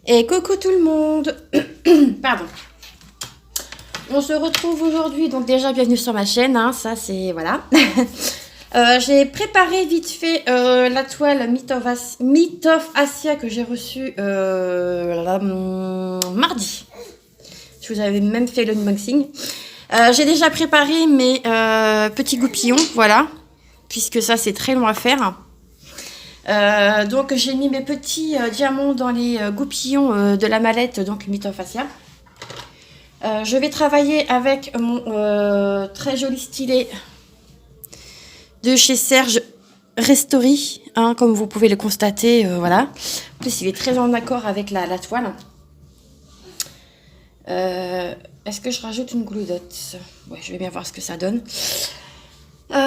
Et coucou tout le monde. Pardon. On se retrouve aujourd'hui, donc déjà bienvenue sur ma chaîne, hein, ça c'est, voilà. J'ai préparé vite fait la toile Myth of Asia que j'ai reçue mardi. Je vous avais même fait l'unboxing. J'ai déjà préparé mes petits goupillons, voilà, puisque ça c'est très long à faire. Donc j'ai mis mes petits diamants dans les goupillons de la mallette, donc Myth of Asia. Je vais travailler avec mon très joli stylet de chez Serge Restory, hein, comme vous pouvez le constater, voilà. En plus, il est très en accord avec la toile. Est-ce que je rajoute une glue dot? Ouais, je vais bien voir ce que ça donne.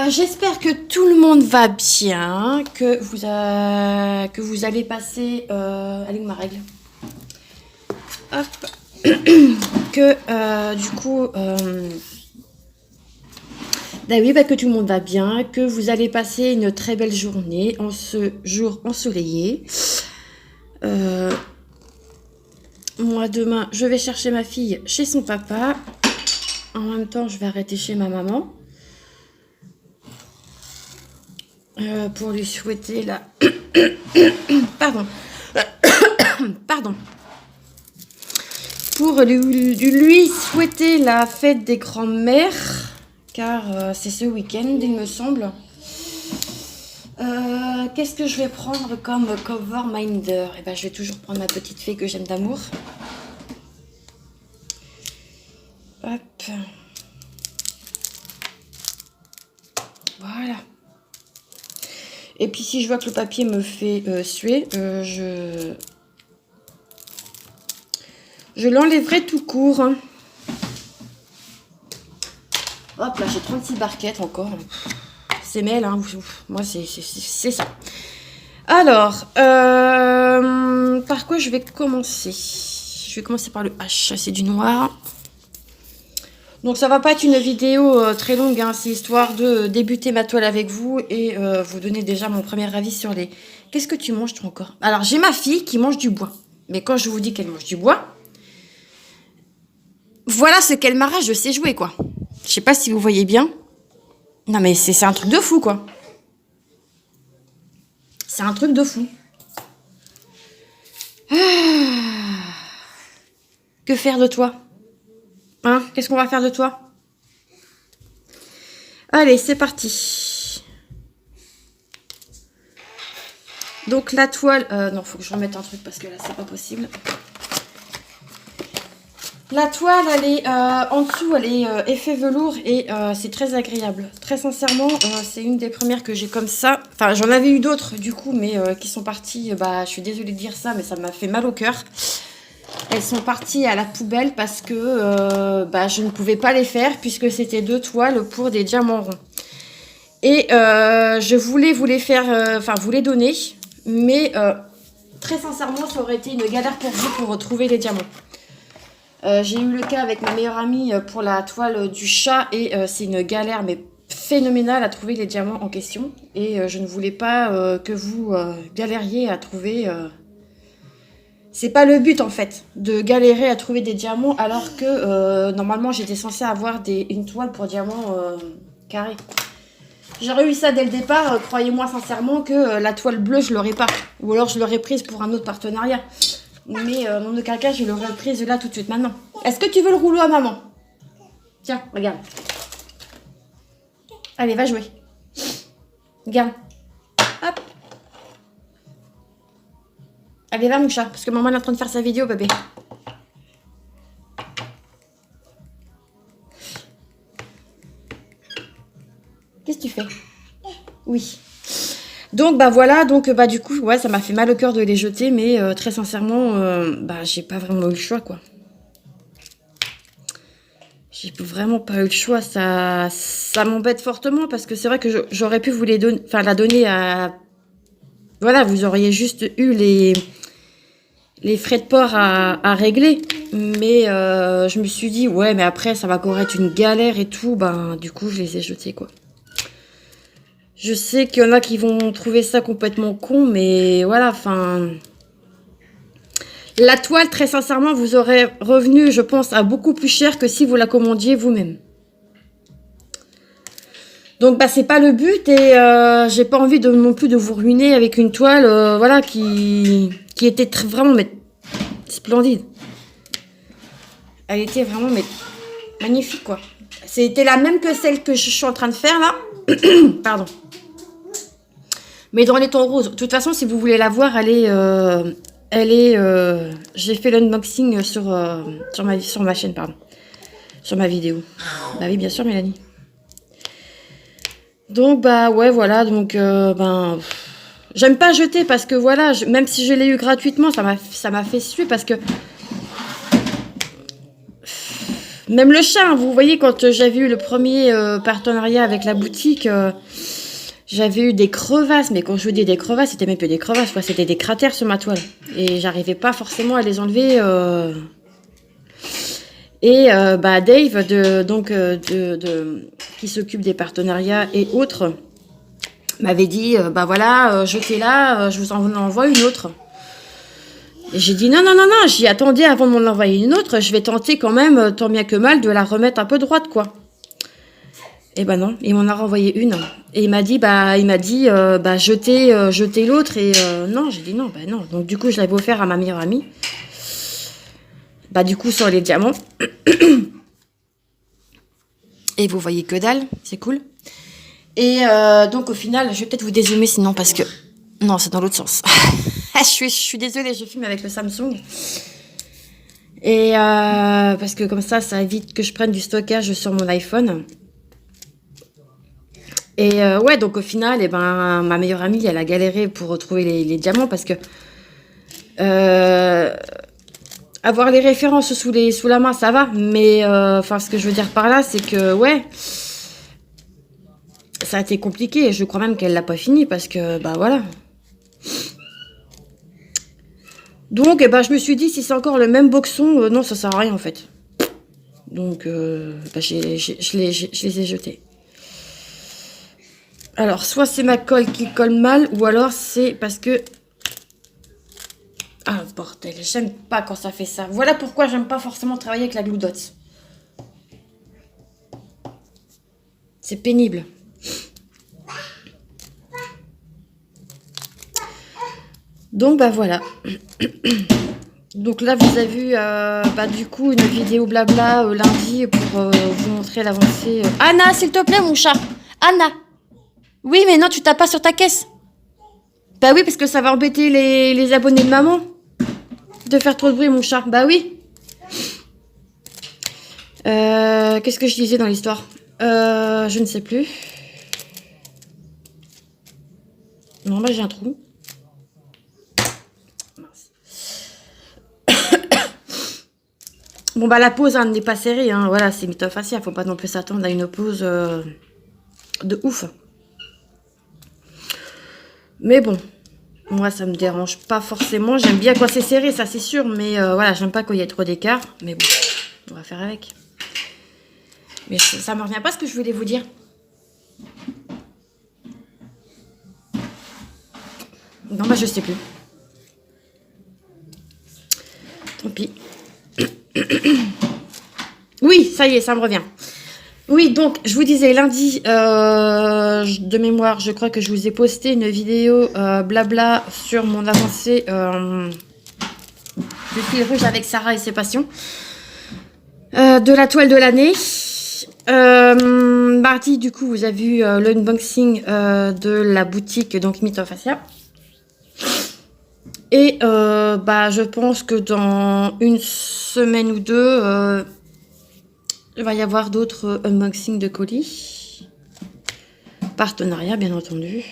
J'espère que tout le monde va bien, que vous allez passer... allez, où ma règle? Hop. Que du coup... oui, que tout le monde va bien, que vous allez passer une très belle journée en ce jour ensoleillé. Moi, demain, je vais chercher ma fille chez son papa. En même temps, je vais arrêter chez ma maman. Pour lui souhaiter la... Pardon. Pardon. Pour lui souhaiter la fête des grands-mères. Car c'est ce week-end, il me semble. Qu'est-ce que je vais prendre comme cover minder? Eh ben, je vais toujours prendre ma petite fée que j'aime d'amour. Hop. Voilà. Et puis si je vois que le papier me fait suer, je l'enlèverai tout court. Hop là, j'ai 36 barquettes encore. C'est mêle, hein. Moi c'est ça. Alors, par quoi je vais commencer? Je vais commencer par le H, c'est du noir. Donc ça va pas être une vidéo très longue, hein. C'est histoire de débuter ma toile avec vous et vous donner déjà mon premier avis sur les... Qu'est-ce que tu manges toi encore? Alors j'ai ma fille qui mange du bois. Mais quand je vous dis qu'elle mange du bois, voilà ce qu'elle m'arrache, je sais jouer quoi. Je sais pas si vous voyez bien. Non mais c'est un truc de fou quoi. C'est un truc de fou. Ah. Que faire de toi? Hein? Qu'est-ce qu'on va faire de toi? Allez, c'est parti. Donc la toile... non, faut que je remette un truc parce que là, c'est pas possible. La toile, elle est en dessous, elle est effet velours et c'est très agréable. Très sincèrement, c'est une des premières que j'ai comme ça. Enfin, j'en avais eu d'autres du coup, mais qui sont parties... je suis désolée de dire ça, mais ça m'a fait mal au cœur. Elles sont parties à la poubelle parce que je ne pouvais pas les faire puisque c'était 2 toiles pour des diamants ronds. Et je voulais vous les faire, vous les donner, mais très sincèrement, ça aurait été une galère pour vous pour retrouver les diamants. J'ai eu le cas avec ma meilleure amie pour la toile du chat et c'est une galère mais phénoménale à trouver les diamants en question. Et je ne voulais pas que vous galériez à trouver... C'est pas le but en fait, de galérer à trouver des diamants alors que normalement j'étais censée avoir une toile pour diamants carrés. J'aurais eu ça dès le départ, croyez-moi sincèrement que la toile bleue je l'aurais pas. Ou alors je l'aurais prise pour un autre partenariat. Mais en aucun cas je l'aurais prise là tout de suite maintenant. Est-ce que tu veux le rouleau à maman? Tiens, regarde. Allez, va jouer. Regarde. Hop. Allez, va mon chat, parce que maman est en train de faire sa vidéo, bébé. Qu'est-ce que tu fais? Oui. Donc, voilà, donc, du coup, ouais, ça m'a fait mal au cœur de les jeter, mais très sincèrement, j'ai pas vraiment eu le choix, quoi. J'ai vraiment pas eu le choix, ça m'embête fortement, parce que c'est vrai que j'aurais pu vous les donner, la donner à... Voilà, vous auriez juste eu les frais de port à régler. Mais je me suis dit, ouais, mais après, ça va encore être une galère et tout. Du coup, je les ai jetés, quoi. Je sais qu'il y en a qui vont trouver ça complètement con, mais voilà, La toile, très sincèrement, vous aurez revenu, je pense, à beaucoup plus cher que si vous la commandiez vous-même. Donc, bah, c'est pas le but et j'ai pas envie de, non plus de vous ruiner avec une toile, voilà, qui était vraiment mais, splendide. Elle était vraiment mais, magnifique, quoi. C'était la même que celle que je suis en train de faire, là. Pardon. Mais dans les tons roses. De toute façon, si vous voulez la voir, j'ai fait l'unboxing sur ma chaîne, pardon. Sur ma vidéo. Bah oui, bien sûr, Mélanie. Donc, bah ouais, voilà. Donc, ben... J'aime pas jeter parce que, voilà, même si je l'ai eu gratuitement, ça m'a fait suer parce que... Même le chat, hein, vous voyez, quand j'avais eu le premier partenariat avec la boutique... j'avais eu des crevasses, mais quand je vous dis des crevasses, c'était même plus des crevasses, c'était des cratères sur ma toile. Et j'arrivais pas forcément à les enlever. Et bah Dave, qui s'occupe des partenariats et autres, m'avait dit, bah voilà, jetez-la, je vous en envoie une autre. Et j'ai dit non, j'y attendais avant de m'en envoyer une autre, je vais tenter quand même, tant bien que mal, de la remettre un peu droite, quoi. Et ben non, il m'en a renvoyé une. Et il m'a dit, jetez l'autre. Et non, j'ai dit non, bah non. Donc du coup, je l'avais offert à ma meilleure amie. Bah du coup, sur les diamants. Et vous voyez que dalle, c'est cool. Et donc au final, je vais peut-être vous dézoomer sinon parce que... Non, c'est dans l'autre sens. je suis désolée, je filme avec le Samsung. Et parce que comme ça évite que je prenne du stockage sur mon iPhone. Et ouais, donc au final, eh ben, ma meilleure amie, elle a galéré pour retrouver les diamants parce que avoir les références sous la main, ça va. Mais enfin, ce que je veux dire par là, c'est que ouais, ça a été compliqué. Je crois même qu'elle l'a pas fini parce que bah voilà. Donc, eh ben, je me suis dit, si c'est encore le même boxon, non, ça sert à rien en fait. Donc, bah, je les ai jetés. Alors, soit c'est ma colle qui colle mal, ou alors c'est parce que... Ah, bordel, j'aime pas quand ça fait ça. Voilà pourquoi j'aime pas forcément travailler avec la glue dots. C'est pénible. Donc, bah voilà. Donc là, vous avez vu, bah, du coup, une vidéo blabla lundi pour vous montrer l'avancée. Anna, s'il te plaît, mon chat. Anna. Oui, mais non, tu tapes pas sur ta caisse. Bah oui, parce que ça va embêter les abonnés de maman. De faire trop de bruit, mon chat. Bah oui. Qu'est-ce que je disais dans l'histoire? Je ne sais plus. Non, bah j'ai un trou. Bon, bah la pause n'est pas serrée. Hein. Voilà, c'est mytho facial. Faut pas non plus s'attendre à une pause de ouf. Mais bon, moi ça me dérange pas forcément. J'aime bien quand c'est serré, ça c'est sûr. Mais voilà, j'aime pas quand il y a trop d'écart. Mais bon, on va faire avec. Mais ça me revient pas ce que je voulais vous dire. Non, bah je sais plus. Tant pis. Oui, ça y est, ça me revient. Oui, donc, je vous disais, lundi, de mémoire, je crois que je vous ai posté une vidéo blabla sur mon avancée du fil rouge avec Sarah et ses passions. De la toile de l'année. Mardi, du coup, vous avez vu l'unboxing de la boutique, donc Mytho Fascia. Et bah, je pense que dans une semaine ou deux... il va y avoir d'autres unboxings de colis. Partenariat, bien entendu.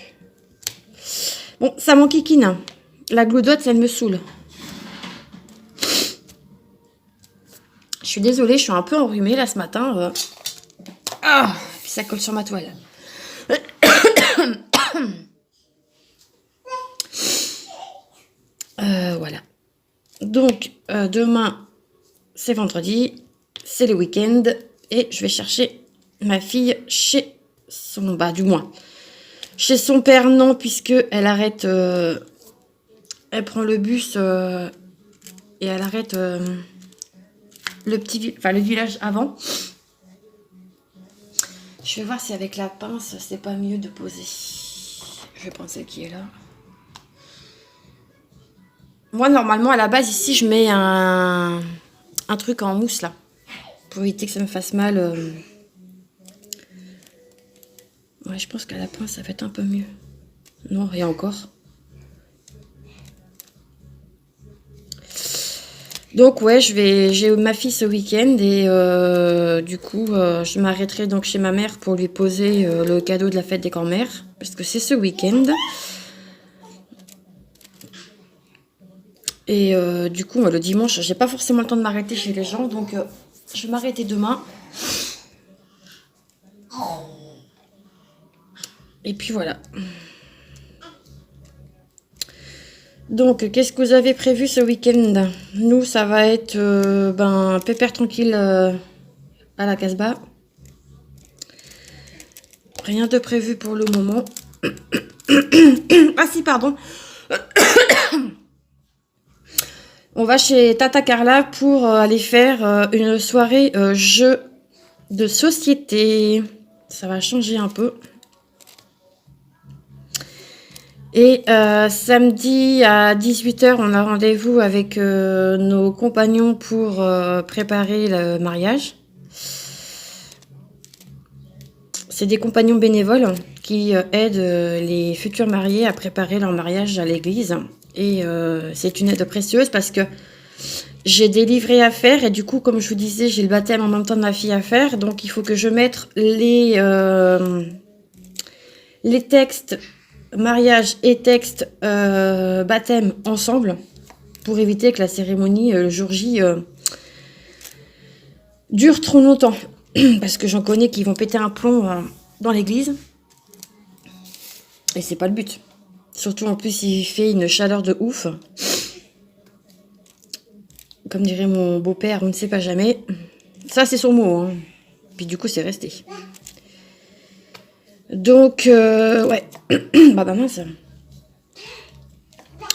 Bon, ça m'enquiquine. La glue dots, elle me saoule. Je suis désolée, je suis un peu enrhumée là ce matin. Ah, puis ça colle sur ma toile. Voilà. Donc, demain, c'est vendredi. C'est le week-end et je vais chercher ma fille chez son... Bah, du moins. Chez son père, non, puisque elle arrête... elle prend le bus et elle arrête le village avant. Je vais voir si avec la pince, c'est pas mieux de poser. Je vais prendre celle qui est là. Moi, normalement, à la base, ici, je mets un truc en mousse, là. Pour éviter que ça me fasse mal. Ouais, je pense qu'à la pince, ça va être un peu mieux. Non, et encore. Donc ouais, j'ai ma fille ce week-end et du coup, je m'arrêterai donc chez ma mère pour lui poser le cadeau de la fête des grands-mères, parce que c'est ce week-end. Et du coup, le dimanche, j'ai pas forcément le temps de m'arrêter chez les gens, donc je vais m'arrêter demain. Et puis voilà. Donc, qu'est-ce que vous avez prévu ce week-end? Nous, ça va être pépère tranquille à la Casbah. Rien de prévu pour le moment. Ah si, pardon. On va chez Tata Carla pour aller faire une soirée jeu de société. Ça va changer un peu. Et samedi à 18h, on a rendez-vous avec nos compagnons pour préparer le mariage. C'est des compagnons bénévoles qui aident les futurs mariés à préparer leur mariage à l'église. Et c'est une aide précieuse parce que j'ai des livrets à faire. Et du coup, comme je vous disais, j'ai le baptême en même temps de ma fille à faire. Donc, il faut que je mette les textes mariage et texte baptême ensemble pour éviter que la cérémonie le jour J dure trop longtemps parce que j'en connais qui vont péter un plomb dans l'église et c'est pas le but, surtout en plus il fait une chaleur de ouf, comme dirait mon beau-père, on ne sait pas jamais, ça c'est son mot hein. Puis du coup c'est resté. Donc, ouais. bah mince.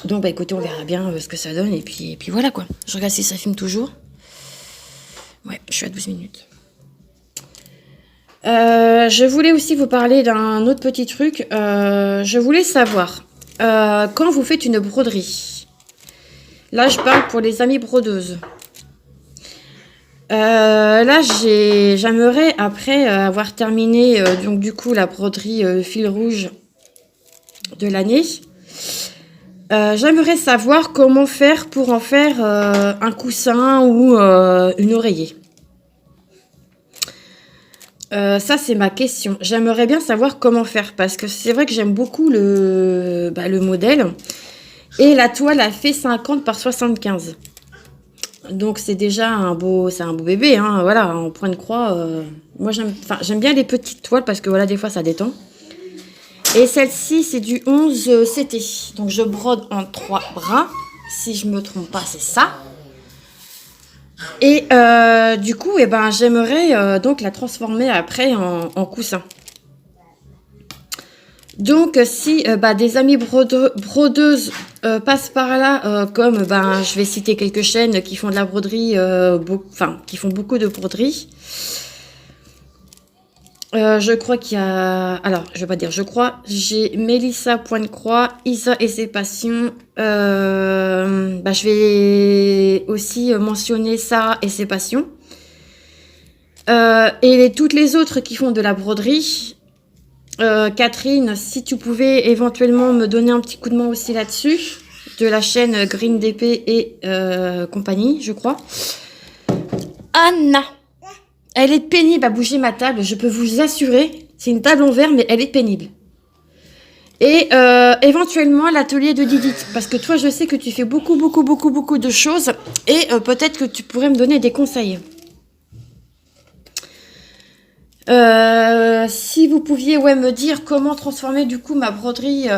Donc, écoutez, on verra bien ce que ça donne. Et puis voilà, quoi. Je regarde si ça filme toujours. Ouais, je suis à 12 minutes. Je voulais aussi vous parler d'un autre petit truc. Je voulais savoir, quand vous faites une broderie, là, je parle pour les amies brodeuses. Là, j'aimerais, après avoir terminé donc du coup la broderie fil rouge de l'année, j'aimerais savoir comment faire pour en faire un coussin ou une oreiller. Ça, c'est ma question. J'aimerais bien savoir comment faire parce que c'est vrai que j'aime beaucoup le modèle. Et la toile a fait 50 par 75. Donc c'est déjà un beau bébé, hein, voilà, on prend une croix. Moi j'aime bien les petites toiles parce que voilà, des fois ça détend. Et celle-ci c'est du 11 CT. Donc je brode en 3 brins. Si je me trompe pas, c'est ça. Et du coup, j'aimerais donc la transformer après en coussin. Donc, si des amies brodeuses passent par là, comme je vais citer quelques chaînes qui font de la broderie, qui font beaucoup de broderie. Je crois qu'il y a... Alors, je vais pas dire je crois. J'ai Mélissa Pointe-Croix, Isa et ses passions. Je vais aussi mentionner Sarah et ses passions. Et toutes les autres qui font de la broderie... Catherine, si tu pouvais éventuellement me donner un petit coup de main aussi là-dessus, de la chaîne Green DP et compagnie, je crois. Anna, elle est pénible à bouger ma table, je peux vous assurer. C'est une table en verre, mais elle est pénible. Et éventuellement l'atelier de Didit, parce que toi, je sais que tu fais beaucoup de choses et peut-être que tu pourrais me donner des conseils. Si vous pouviez me dire comment transformer du coup ma broderie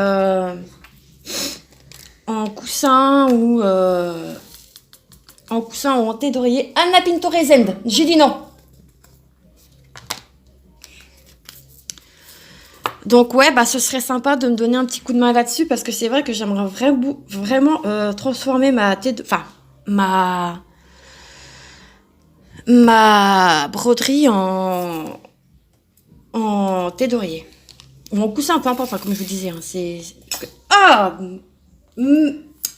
en coussin ou en thé d'oreiller. Anna Pinto Rezende, j'ai dit non. Donc ce serait sympa de me donner un petit coup de main là-dessus parce que c'est vrai que j'aimerais vraiment transformer ma thé ma broderie en thé d'oreiller. Ou en coussin, peu importe, comme je vous disais. Hein, ah,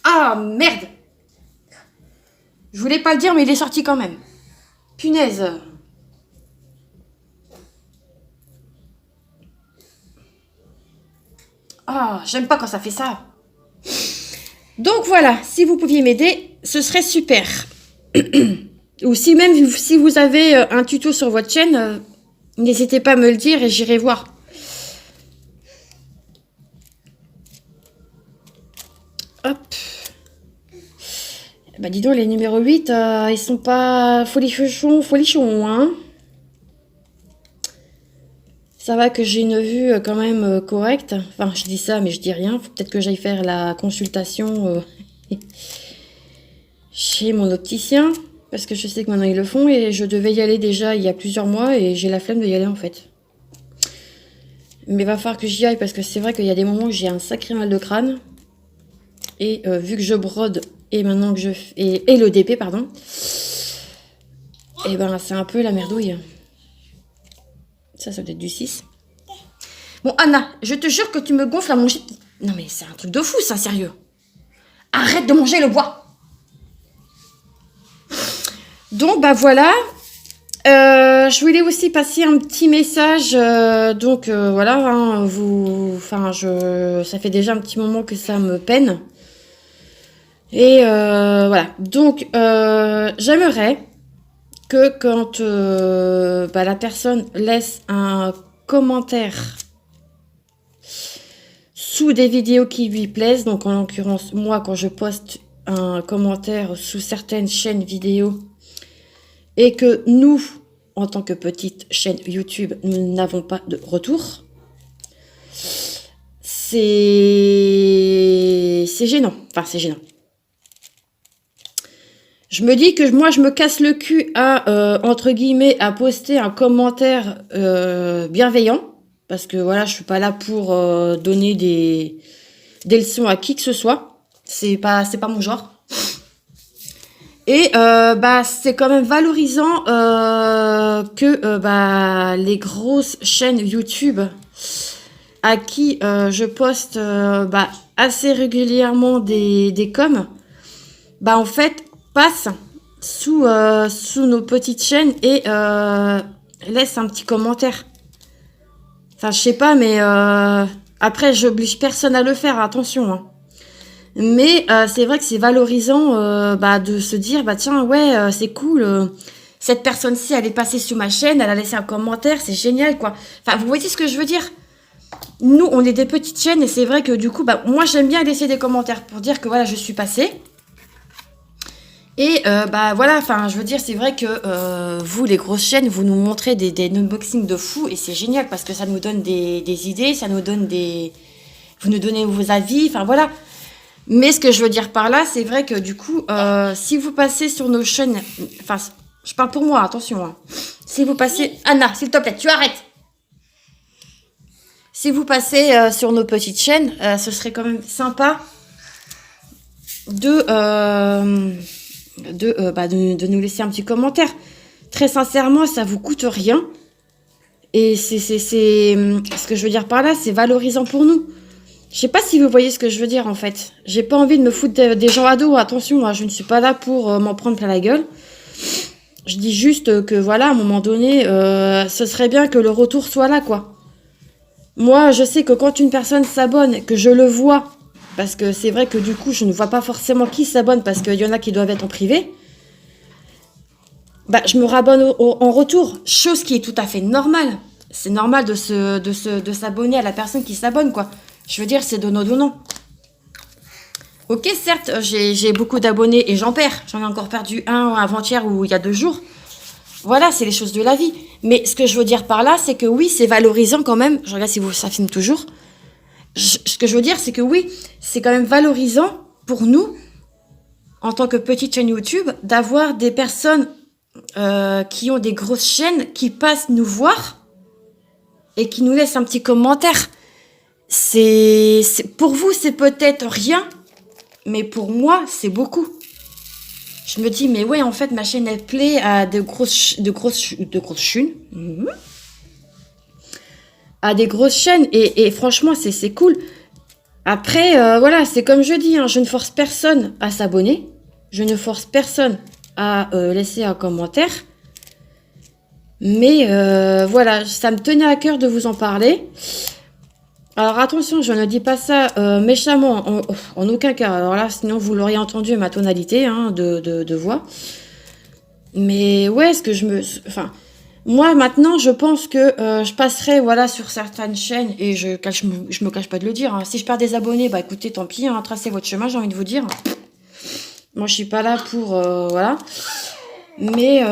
ah, merde. Je voulais pas le dire, mais il est sorti quand même. Punaise. Ah, j'aime pas quand ça fait ça. Donc voilà, si vous pouviez m'aider, ce serait super. Ou si même si vous avez un tuto sur votre chaîne, n'hésitez pas à me le dire et j'irai voir. Hop. Bah dis donc, les numéros 8, ils sont pas folichons, hein. Ça va que j'ai une vue quand même correcte. Enfin, je dis ça, mais je dis rien. Faut peut-être que j'aille faire la consultation chez mon opticien. Parce que je sais que maintenant ils le font. Et je devais y aller déjà il y a plusieurs mois. Et j'ai la flemme de y aller en fait. Mais il va falloir que j'y aille. Parce que c'est vrai qu'il y a des moments où j'ai un sacré mal de crâne. Et vu que je brode et maintenant que je fais... Et le DP, pardon. Et ben c'est un peu la merdouille. Ça doit être du 6. Bon, Anna, je te jure que tu me gonfles à manger... Non, mais c'est un truc de fou, ça, sérieux. Arrête de manger le bois. Donc, bah voilà. Je voulais aussi passer un petit message. Voilà, hein, ça fait déjà un petit moment que ça me peine. Et voilà. Donc, j'aimerais que quand la personne laisse un commentaire sous des vidéos qui lui plaisent, donc en l'occurrence moi quand je poste un commentaire sous certaines chaînes vidéo et que nous en tant que petite chaîne YouTube nous n'avons pas de retour, c'est gênant, enfin c'est gênant. Je me dis que moi, je me casse le cul à, entre guillemets, à poster un commentaire bienveillant. Parce que voilà, je suis pas là pour donner des leçons à qui que ce soit. C'est pas mon genre. Et c'est quand même valorisant que les grosses chaînes YouTube à qui je poste assez régulièrement des coms, en fait, passe sous nos petites chaînes et laisse un petit commentaire. Enfin, je sais pas, mais après, j'oblige personne à le faire, attention. Hein. Mais c'est vrai que c'est valorisant de se dire, tiens, ouais, c'est cool. Cette personne-ci, elle est passée sous ma chaîne, elle a laissé un commentaire, c'est génial, quoi. Enfin, vous voyez ce que je veux dire? Nous, on est des petites chaînes et c'est vrai que du coup, moi, j'aime bien laisser des commentaires pour dire que voilà, je suis passée. Et voilà, enfin, je veux dire, c'est vrai que vous, les grosses chaînes, vous nous montrez des unboxings de fous et c'est génial parce que ça nous donne des idées, ça nous donne vous nous donnez vos avis, enfin voilà. Mais ce que je veux dire par là, c'est vrai que du coup, si vous passez sur nos chaînes, enfin, je parle pour moi, attention. Hein. Si vous passez, Anna, s'il te plaît, tu arrêtes. Si vous passez sur nos petites chaînes, ce serait quand même sympa de nous laisser un petit commentaire. Très sincèrement, ça vous coûte rien. Et c'est ce que je veux dire par là, c'est valorisant pour nous. Je sais pas si vous voyez ce que je veux dire en fait. J'ai pas envie de me foutre des gens à dos. Attention, moi, je ne suis pas là pour m'en prendre plein la gueule. Je dis juste que voilà, à un moment donné, ce serait bien que le retour soit là, quoi. Moi, je sais que quand une personne s'abonne, que je le vois, parce que c'est vrai que du coup, je ne vois pas forcément qui s'abonne, parce qu'il y en a qui doivent être en privé, je me rabonne en retour, chose qui est tout à fait normale. C'est normal de s'abonner à la personne qui s'abonne, quoi. Je veux dire, c'est donnant-donnant. Ok, certes, j'ai beaucoup d'abonnés et j'en perds. J'en ai encore perdu un avant-hier ou il y a 2 jours. Voilà, c'est les choses de la vie. Mais ce que je veux dire par là, c'est que oui, c'est valorisant quand même. Je regarde si ça filme toujours. Ce que je veux dire, c'est que oui, c'est quand même valorisant pour nous, en tant que petite chaîne YouTube, d'avoir des personnes qui ont des grosses chaînes qui passent nous voir et qui nous laissent un petit commentaire. Pour vous, c'est peut-être rien, mais pour moi, c'est beaucoup. Je me dis, mais ouais, en fait, ma chaîne, elle plaît à de grosses chaînes. À des grosses chaînes. Et franchement, c'est cool. Après, voilà, c'est comme je dis, hein, je ne force personne à s'abonner. Je ne force personne à laisser un commentaire. Mais voilà, ça me tenait à cœur de vous en parler. Alors attention, je ne dis pas ça méchamment, en aucun cas. Alors là, sinon vous l'auriez entendu, ma tonalité hein, de voix. Mais ouais, est-ce que enfin, moi maintenant, je pense que je passerai voilà, sur certaines chaînes, et je me cache pas de le dire. Hein. Si je perds des abonnés, bah écoutez, tant pis, hein, tracez votre chemin, j'ai envie de vous dire. Moi, je suis pas là pour... voilà. Mais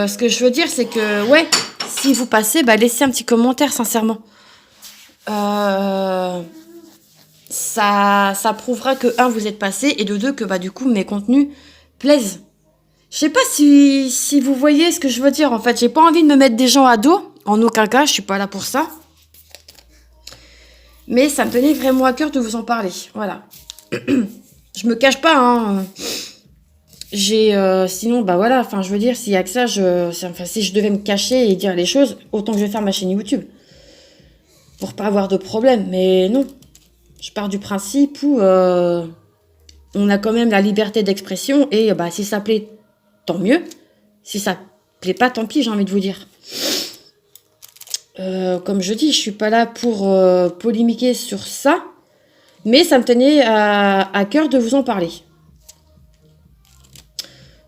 ce que je veux dire, c'est que, ouais, si vous passez, bah laissez un petit commentaire, sincèrement. Ça prouvera que, un, vous êtes passé, et de deux, que bah du coup, mes contenus plaisent. Je sais pas si vous voyez ce que je veux dire, en fait. J'ai pas envie de me mettre des gens à dos. En aucun cas, je suis pas là pour ça. Mais ça me tenait vraiment à cœur de vous en parler. Voilà. Je me cache pas, hein. Sinon, bah voilà, enfin, je veux dire, s'il y a que ça, enfin, si je devais me cacher et dire les choses, autant que je vais faire ma chaîne YouTube. Pour pas avoir de problème. Mais non. Je pars du principe où on a quand même la liberté d'expression et bah, si ça plaît, tant mieux. Si ça plaît pas, tant pis, j'ai envie de vous dire. Comme je dis, je suis pas là pour polémiquer sur ça, mais ça me tenait à cœur de vous en parler.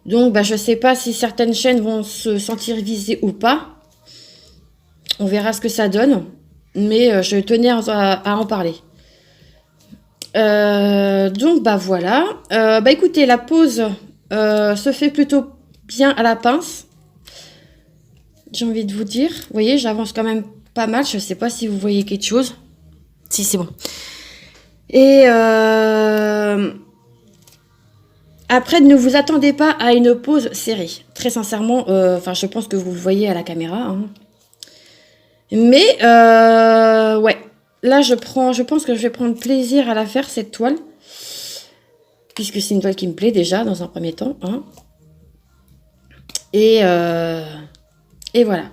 Donc, bah, je sais pas si certaines chaînes vont se sentir visées ou pas. On verra ce que ça donne, mais je tenais à en parler. Donc bah voilà, bah écoutez, la pause se fait plutôt bien à la pince, j'ai envie de vous dire. Vous voyez, j'avance quand même pas mal, je sais pas si vous voyez quelque chose. Si, c'est bon. Et après, ne vous attendez pas à une pause serrée, très sincèrement. Enfin, je pense que vous le voyez à la caméra, hein. Mais ouais. Là, je pense que je vais prendre plaisir à la faire, cette toile. Puisque c'est une toile qui me plaît déjà, dans un premier temps. Hein. Et voilà.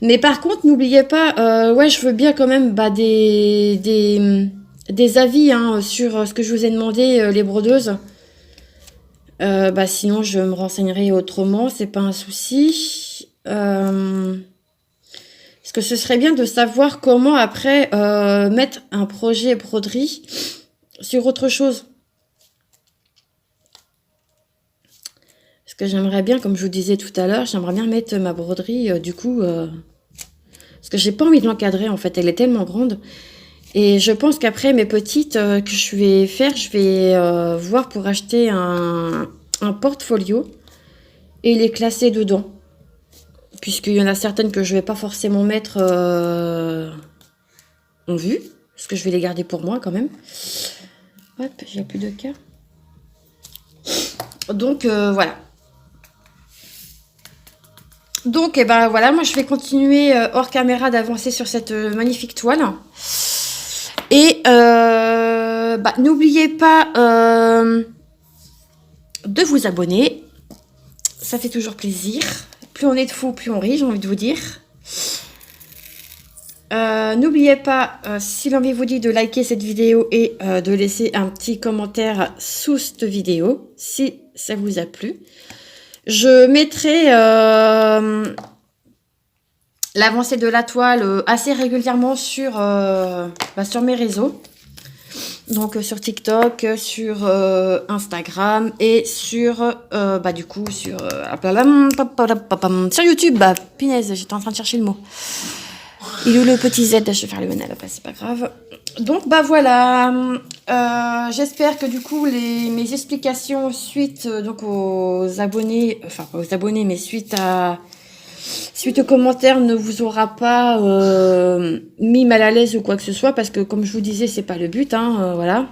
Mais par contre, n'oubliez pas, ouais, je veux bien quand même bah, des avis hein, sur ce que je vous ai demandé, les brodeuses. Bah, sinon, je me renseignerai autrement, c'est pas un souci. Parce que ce serait bien de savoir comment après mettre un projet broderie sur autre chose. Parce que j'aimerais bien, comme je vous disais tout à l'heure, j'aimerais bien mettre ma broderie du coup... parce que j'ai pas envie de l'encadrer en fait, elle est tellement grande. Et je pense qu'après mes petites que je vais faire, je vais voir pour acheter un portfolio et les classer dedans. Puisqu'il y en a certaines que je vais pas forcément mettre en vue. Parce que je vais les garder pour moi quand même. Hop, j'ai plus de cas. Donc voilà. Donc et ben voilà, moi je vais continuer hors caméra d'avancer sur cette magnifique toile. Et bah, n'oubliez pas de vous abonner. Ça fait toujours plaisir. Plus on est de fous, plus on rit, j'ai envie de vous dire. N'oubliez pas, si l'envie vous dit, de liker cette vidéo et de laisser un petit commentaire sous cette vidéo, si ça vous a plu. Je mettrai l'avancée de la toile assez régulièrement sur mes réseaux. Donc sur TikTok, sur Instagram et sur bah du coup sur YouTube. Bah punaise, j'étais en train de chercher le mot. Il est où le petit Z? Je vais faire le N, bah, c'est pas grave. Donc bah voilà. J'espère que du coup mes explications suite donc aux abonnés, enfin pas aux abonnés, mais suite aux commentaires ne vous aura pas mis mal à l'aise ou quoi que ce soit, parce que comme je vous disais, c'est pas le but, hein, voilà.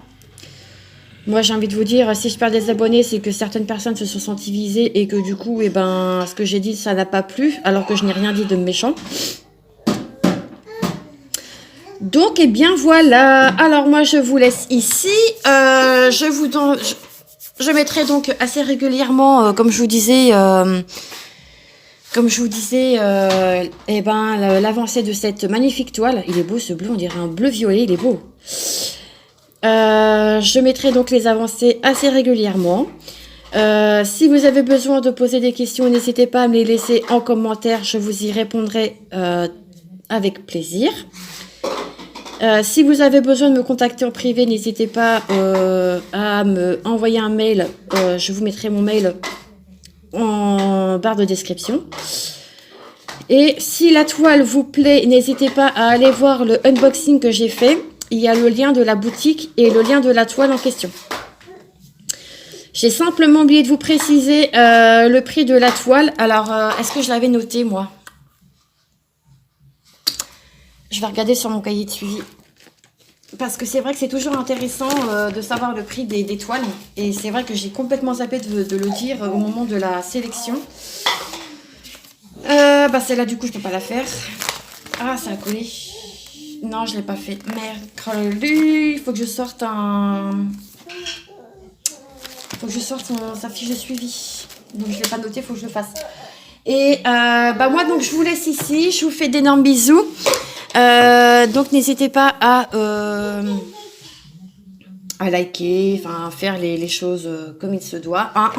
Moi j'ai envie de vous dire, si je perds des abonnés, c'est que certaines personnes se sont senties visées et que du coup, eh ben, ce que j'ai dit, ça n'a pas plu, alors que je n'ai rien dit de méchant. Donc, eh bien voilà. Alors moi je vous laisse ici. Je mettrai donc assez régulièrement, comme je vous disais, l'avancée de cette magnifique toile. Il est beau ce bleu, on dirait un bleu violet, il est beau. Je mettrai donc les avancées assez régulièrement. Si vous avez besoin de poser des questions, n'hésitez pas à me les laisser en commentaire, je vous y répondrai avec plaisir. Si vous avez besoin de me contacter en privé, n'hésitez pas à me envoyer un mail. Je vous mettrai mon mail en barre de description. Et si la toile vous plaît, n'hésitez pas à aller voir le unboxing que j'ai fait. Il y a le lien de la boutique et le lien de la toile en question. J'ai simplement oublié de vous préciser le prix de la toile. Alors, est-ce que je l'avais noté, moi? Je vais regarder sur mon cahier de suivi. Parce que c'est vrai que c'est toujours intéressant de savoir le prix des toiles. Et c'est vrai que j'ai complètement zappé de le dire au moment de la sélection. Celle-là, du coup, je ne peux pas la faire. Ah, ça a collé. Non, je ne l'ai pas fait. Merde. Il faut que je sorte sa fiche de suivi. Donc, je ne l'ai pas noté, il faut que je le fasse. Et moi, donc, je vous laisse ici. Je vous fais d'énormes bisous. Donc, n'hésitez pas à liker, enfin, faire les choses comme il se doit. Hein.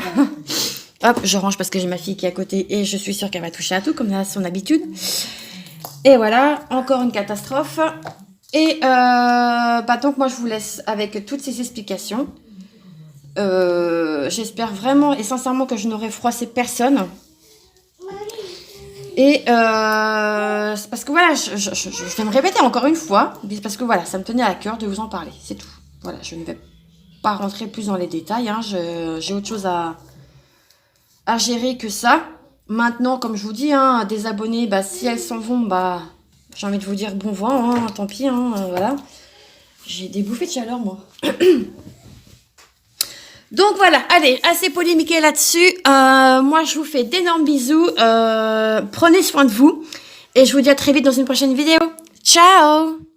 Hop, je range parce que j'ai ma fille qui est à côté et je suis sûre qu'elle va toucher à tout, comme à son habitude. Et voilà, encore une catastrophe. Et donc, moi, je vous laisse avec toutes ces explications. J'espère vraiment et sincèrement que je n'aurai froissé personne. Et c'est parce que voilà, je vais me répéter encore une fois, parce que voilà, ça me tenait à cœur de vous en parler, c'est tout. Voilà, je ne vais pas rentrer plus dans les détails, hein, j'ai autre chose à gérer que ça. Maintenant, comme je vous dis, hein, des abonnés, si elles s'en vont, j'ai envie de vous dire bon vent, hein, tant pis, hein, voilà. J'ai des bouffées de chaleur, moi. Donc voilà, allez, assez polémiqué là-dessus. Moi, je vous fais d'énormes bisous. Prenez soin de vous. Et je vous dis à très vite dans une prochaine vidéo. Ciao!